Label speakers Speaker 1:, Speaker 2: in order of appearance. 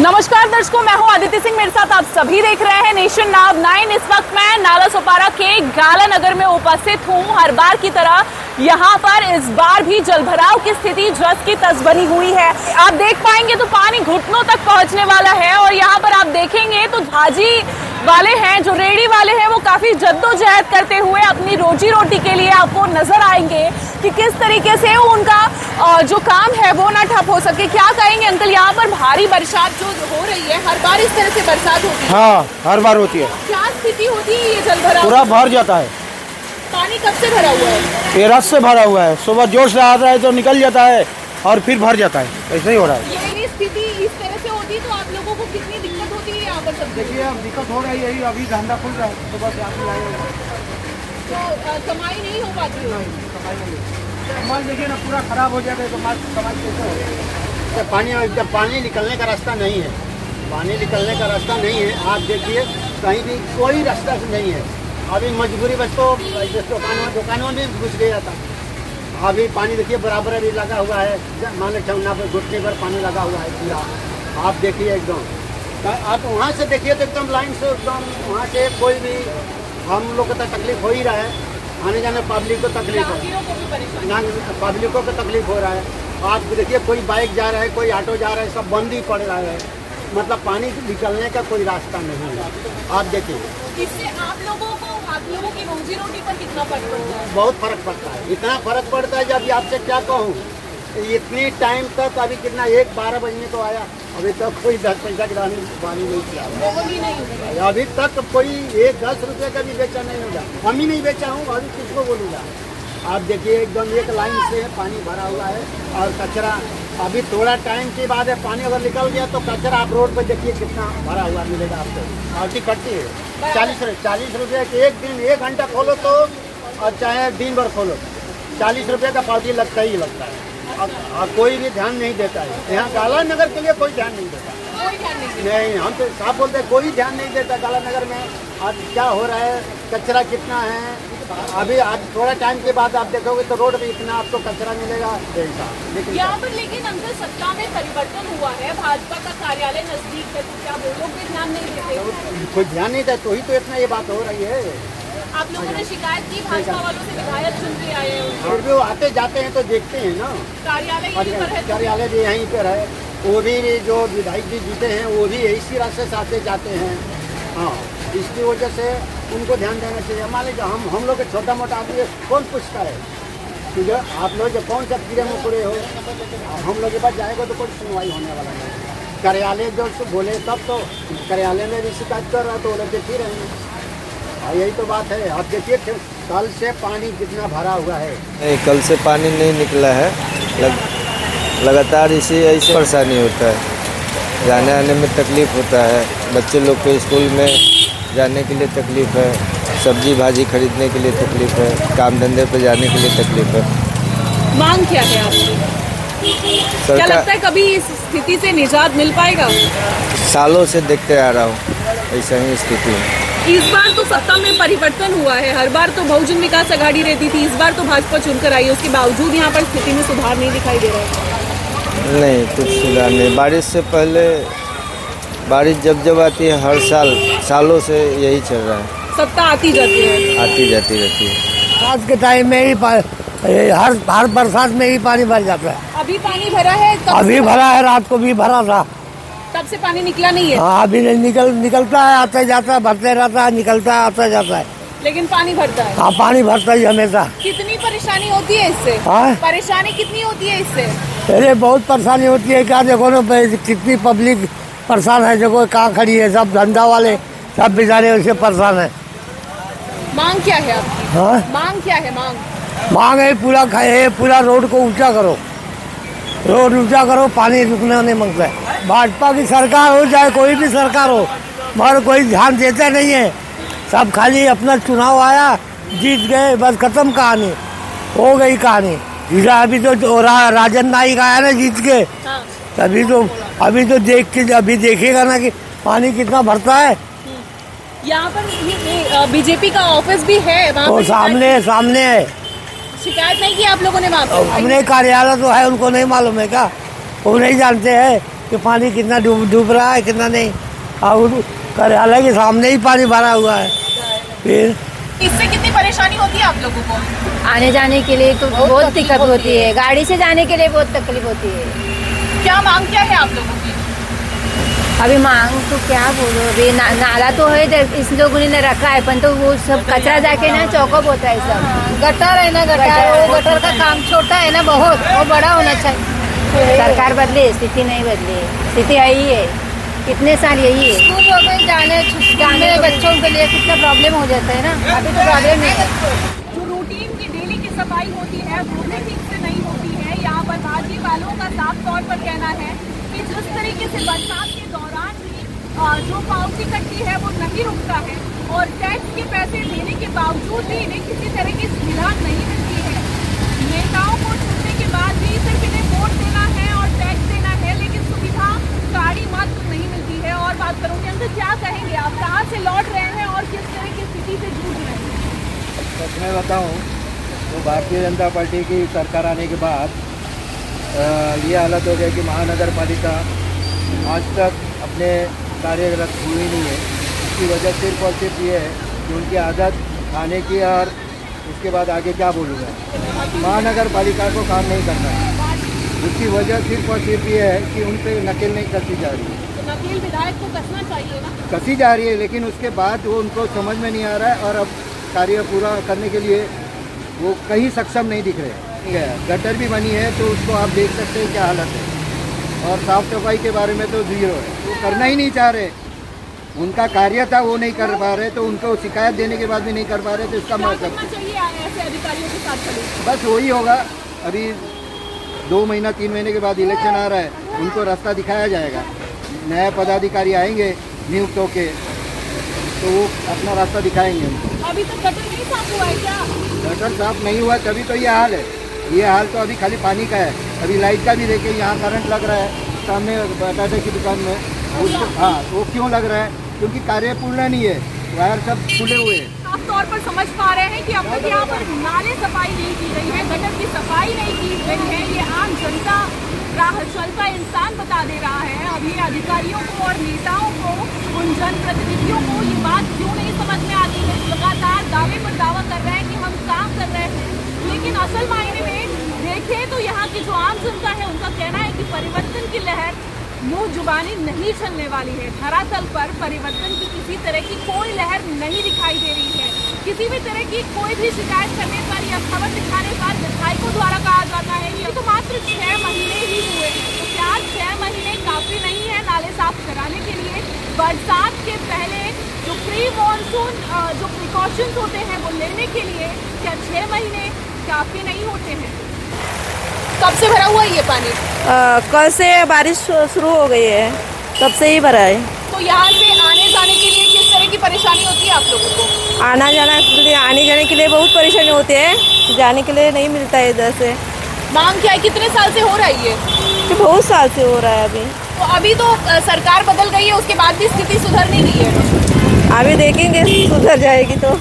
Speaker 1: नमस्कार दर्शकों, मैं हूं आदित्य सिंह। मेरे साथ आप सभी देख रहे हैं नेशन नाउ 9। इस वक्त मैं नाला सोपारा के गाला नगर में उपस्थित हूं। हर बार की तरह यहां पर इस बार भी जलभराव की स्थिति जस की तस बनी हुई है। आप देख पाएंगे तो पानी घुटनों तक पहुंचने वाला है और यहाँ पर आप देखेंगे तो भाजी वाले हैं, जो रेडी वाले हैं, वो काफी जद्दोजहद करते हुए अपनी रोजी रोटी के लिए आपको नजर आएंगे कि किस तरीके से उनका जो काम है वो ना ठप हो सके। क्या कहेंगे अंकल, यहाँ पर भारी बरसात जो हो रही है, हर बार इस तरह से बरसात होती है?
Speaker 2: हाँ, हर बार होती है।
Speaker 1: क्या स्थिति होती है? ये जलभराव
Speaker 2: पूरा भर जाता है।
Speaker 1: पानी कब से भरा हुआ है?
Speaker 2: ये रात से भरा हुआ है। सुबह जोर से आता है तो निकल जाता है और फिर भर जाता है। ऐसे ही हो रहा है।
Speaker 1: ये स्थिति इस तरह से होती तो आप लोगों को कितनी दिक्कत होती है यहाँ पर? सब
Speaker 2: देखिए, अब दिक्कत हो रही है। अभी धंधा खुल रहा है, सुबह से आके लाए
Speaker 1: तो कमाई नहीं हो पाती है।
Speaker 2: माल देखिए ना, पूरा खराब हो जाता है तो माल कमाई कैसे हो? जब पानी निकलने का रास्ता नहीं है, पानी निकलने का रास्ता नहीं है। आप देखिए, कहीं भी कोई रास्ता नहीं है। अभी मजबूरी बस तो दुकानों में घुस गया था। अभी पानी देखिए बराबर अभी लगा हुआ है, मान लो चौना पर घुटने पर पानी लगा हुआ है पूरा। आप देखिए एकदम, आप वहाँ से देखिए तो एकदम लाइन से, एकदम वहाँ से कोई भी हम लोग को तो तकलीफ हो ही रहा है। आने जाने पब्लिक को तकलीफ हो, पब्लिकों को तकलीफ हो रहा है। आप देखिए, कोई बाइक जा रहा है, कोई ऑटो जा रहा है, सब बंद ही पड़ रहा है। मतलब पानी निकलने का कोई रास्ता नहीं है। आप देखिए,
Speaker 1: इससे आप लोगों की रोजी रोटी पर कितना फर्क पड़ता है?
Speaker 2: बहुत फर्क पड़ता है। इतना फर्क पड़ता है जब आपसे क्या कहूँ, इतनी टाइम तक अभी कितना 1-12 बजने को आया, अभी तक कोई 10 पैसा की पानी नहीं किया। अभी तक कोई 10 रुपये का भी बेचा नहीं होगा। हम ही नहीं बेचा हूँ, अभी किसको बोलूँगा। आप देखिए, एकदम एक लाइन से पानी भरा हुआ है और कचरा। अभी थोड़ा टाइम के बाद है, पानी अगर निकल गया तो कचरा आप रोड पर देखिए कितना भरा हुआ मिलेगा आपको। आउटी पड़ती है 40 रुपये के। एक दिन 1 घंटा खोलो तो, और चाहे दिन भर खोलो, 40 रुपये का पावती लगता ही लगता है। कोई भी ध्यान नहीं देता है। यहाँ गाला नगर के लिए कोई ध्यान नहीं देता। नहीं, हम तो साफ बोलते हैं, कोई ध्यान नहीं देता गाला नगर में। आज क्या हो रहा है, कचरा कितना है। अभी आज थोड़ा टाइम के बाद आप देखोगे तो रोड पे इतना आपको कचरा मिलेगा। लेकिन
Speaker 1: यहाँ पर लेकिन अंकल सत्ता में परिवर्तन हुआ है, भाजपा का कार्यालय नजदीक है, तो क्या वो लोग भी ध्यान नहीं देते?
Speaker 2: कोई ध्यान नहीं देता, तो ही तो इतना ये बात हो रही है।
Speaker 1: आप लोगों ने शिकायत की भाजपा वालों से? विधायक चुन के आए हैं,
Speaker 2: फिर भी वो आते जाते हैं तो देखते हैं ना। कार्यालय भी यहीं पर है। वो भी जो विधायक जी जीते हैं वो भी इसी रास्ते से आते जाते हैं। हाँ, इसकी वजह से उनको ध्यान देना चाहिए। मान लीजिए हम लोग के छोटा मोटा आदमी कौन पूछता है, क्योंकि आप लोग जो कौन सा कीड़े मकोड़े हो, हम लोग के पास जाएगा तो कोई सुनवाई होने वाला नहीं। कार्यालय जो बोले तब तो कार्यालय में भी शिकायत कर रहा तो वो लोग देखते रहेंगे। यही तो बात है। आप देखिए, कल से पानी कितना भरा हुआ है।
Speaker 3: नहीं, कल से पानी नहीं निकला है। लगातार ऐसे परेशानी होता है। जाने आने में तकलीफ़ होता है। बच्चे लोग को स्कूल में जाने के लिए तकलीफ़ है, सब्जी भाजी खरीदने के लिए तकलीफ़ है, काम धंधे पर जाने के लिए तकलीफ़ है।
Speaker 1: मांग क्या है आपकी? क्या लगता है कभी इस स्थिति से निजात मिल पाएगा?
Speaker 3: सालों से देखते आ रहा हूँ, ऐसा ही स्थिति है।
Speaker 1: इस बार तो सत्ता में परिवर्तन हुआ है। हर बार तो बहुजन विकास आघाड़ी रहती थी, इस बार तो भाजपा चुनकर आई है। उसके बावजूद यहाँ पर स्थिति में सुधार नहीं दिखाई दे रहा है।
Speaker 3: नहीं, कुछ सुधार नहीं। बारिश से पहले, बारिश जब आती है, हर सालों से यही चल रहा है।
Speaker 1: सत्ता आती जाती है,
Speaker 3: आती जाती रहती है।
Speaker 4: आज के टाइम में ही हर बरसात में ही पानी भर जाता है।
Speaker 1: अभी पानी भरा है?
Speaker 4: अभी भरा है, रात को भी भरा था।
Speaker 1: तब से पानी निकला नहीं है?
Speaker 4: हाँ, अभी निकलता है, आता जाता है, भरते रहता है, निकलता है, आता जाता है।
Speaker 1: लेकिन पानी भरता है?
Speaker 4: हाँ, पानी भरता ही हमेशा।
Speaker 1: कितनी परेशानी होती है इससे?
Speaker 4: हाँ,
Speaker 1: परेशानी कितनी होती है इससे?
Speaker 4: अरे बहुत परेशानी होती है। क्या देखो ना, कितनी पब्लिक परेशान है। देखो कहाँ खड़ी है, सब धंधा वाले सब बेचारे उससे परेशान है।
Speaker 1: मांग क्या है आपकी?
Speaker 4: हाँ,
Speaker 1: मांग क्या है?
Speaker 4: मांग है पूरा रोड को ऊंचा करो, रोड ऊंचा करो। पानी रुकना नहीं मांगता है। भाजपा की सरकार हो, चाहे कोई भी सरकार हो, मगर कोई ध्यान देता नहीं है। सब खाली अपना चुनाव आया, जीत गए, बस खत्म कहानी, हो गई कहानी। अभी तो राजन नाइक आया ना जीत के,
Speaker 1: हाँ।
Speaker 4: अभी तो देखेगा ना कि पानी कितना भरता है।
Speaker 1: यहाँ पर बीजेपी का ऑफिस भी है, वहाँ
Speaker 4: तो सामने है।
Speaker 1: शिकायत नहीं की आप लोगों ने वहाँ पर?
Speaker 4: अपने कार्यालय तो है, उनको नहीं मालूम है क्या? वो नहीं जानते हैं कि पानी कितना डूब रहा है कितना नहीं। और कार्यालय के सामने ही पानी भरा हुआ है। फिर
Speaker 1: इससे कितनी परेशानी होती है आप लोगों को?
Speaker 5: आने जाने के लिए तो बहुत दिक्कत होती है, गाड़ी से जाने के लिए बहुत तकलीफ होती है।
Speaker 1: क्या मांग क्या है आप लोगों की?
Speaker 5: अभी मांग तो क्या बोलो, अभी नाला तो है इधर, इस लोगों ने रखा है, पर तो वो सब कचरा जाके ना चौकअप होता है सब। गटर है ना, गटर वो गटर का काम छोटा है ना बहुत, वो बड़ा होना चाहिए। सरकार बदले, स्थिति नहीं बदली, स्थिति यही है, कितने साल यही है। स्कूल हो गए, जाने बच्चों के लिए कितना प्रॉब्लम हो जाता है ना, अभी तो प्रॉब्लम नहीं है।
Speaker 1: जो रूटीन की डेली की सफाई होती है वो भी ठीक से नहीं होती है। यहाँ पर भाजी वालों का साफ तौर पर कहना है कि जिस तरीके से बरसात के दौरान भी जो पाउची कट्टी है वो नहीं रुकता है और टैक्स के पैसे देने के बावजूद भी इन्हें किसी तरह की सुविधा नहीं मिलती है। नेताओं को चुनने के बाद भी सिर्फ इन्हें वोट देना है और टैक्स देना है, लेकिन सुविधा गाड़ी मात्र नहीं मिलती है। और बात करूँगी अंकल, क्या कहेंगे आप, कहाँ से लौट रहे हैं और किस तरह की स्थिति से जूझ रहे हैं?
Speaker 6: सच में बताऊँ तो भारतीय जनता पार्टी की सरकार आने के बाद ये हालत हो गई कि महानगर पालिका आज तक अपने कार्यरत हुई नहीं है। इसकी वजह सिर्फ और सिर्फ ये है कि उनकी आदत खाने की, और उसके बाद आगे क्या बोलूँगा, महानगर पालिका को काम नहीं करना है। उसकी वजह सिर्फ और सिर्फ ये है कि उन पर नकेल नहीं कसी जा रही है।
Speaker 1: तो नकेल विधायक को कसना चाहिए ना?
Speaker 6: कसी जा रही है, लेकिन उसके बाद वो उनको समझ में नहीं आ रहा है और अब कार्य पूरा करने के लिए वो कहीं सक्षम नहीं दिख रहे हैं। गटर भी बनी है तो उसको आप देख सकते हैं क्या हालत है, और साफ सफाई के बारे में तो जीरो है, वो करना ही नहीं चाह रहे। उनका कार्य था वो नहीं कर पा रहे, तो उनको शिकायत देने के बाद भी नहीं कर पा रहे, तो इसका मतलब
Speaker 1: चाहिए ऐसे अधिकारियों के साथ चले?
Speaker 6: बस वही होगा। अभी 2 महीना 3 महीने के बाद इलेक्शन आ रहा है, उनको रास्ता दिखाया जाएगा, नए पदाधिकारी आएंगे नियुक्त होके, तो वो अपना रास्ता दिखाएंगे उनको।
Speaker 1: अभी तक गटर नहीं साफ हुआ है क्या?
Speaker 6: गटर साफ नहीं हुआ तभी तो ये हाल है। ये हाल तो अभी खाली पानी का है। अभी लाइट का भी देखिए, यहाँ करंट लग रहा है सामने बटाटे की दुकान में। उसको हाँ, वो क्यों लग रहा है? क्योंकि कार्य पूर्ण नहीं है, वायर सब खुले हुए हैं।
Speaker 1: साफ तौर पर समझ पा रहे हैं कि अब तक यहाँ पर नाले सफाई नहीं की गई है, गटर की सफाई नहीं की गई है। ये आम जनता, राह चलता इंसान बता दे रहा है। अब ये अधिकारियों को और नेताओं को, उन जनप्रतिनिधियों को ये बात क्यों नहीं समझ में आती है? लगातार दावे पर दावा कर रहे हैं कि हम काम कर रहे हैं, लेकिन असल मायने में देखें तो यहाँ की जो आम जनता है उनका कहना है कि परिवर्तन की लहर मुँह जुबानी नहीं चलने वाली है। धरातल पर परिवर्तन की किसी तरह की कोई लहर नहीं दिखाई दे रही है। किसी भी तरह की कोई भी शिकायत करने पर या खबर दिखाने पर विधायकों द्वारा कहा जाता है ये तो मात्र 6 महीने ही हुए हैं। तो क्या 6 महीने काफ़ी नहीं है नाले साफ कराने के लिए? बरसात के पहले जो प्री मानसून जो प्रिकॉशंस होते हैं वो लेने के लिए क्या 6 महीने काफ़ी नहीं होते हैं? कब से भरा हुआ है ये पानी?
Speaker 7: कल से बारिश शुरू हो गई है, तब से ही भरा है।
Speaker 1: तो यहाँ से आने जाने के लिए किस तरह की परेशानी होती है आप लोगों को?
Speaker 7: आने जाने के लिए बहुत परेशानी होती है, जाने के लिए नहीं मिलता है इधर से।
Speaker 1: मांग क्या है, कितने साल से हो रहा है ये?
Speaker 7: बहुत साल से हो रहा है अभी।
Speaker 1: तो अभी तो सरकार बदल गई है, उसके बाद भी स्थिति सुधर नहीं रही है।
Speaker 7: अभी देखेंगे सुधर जाएगी तो।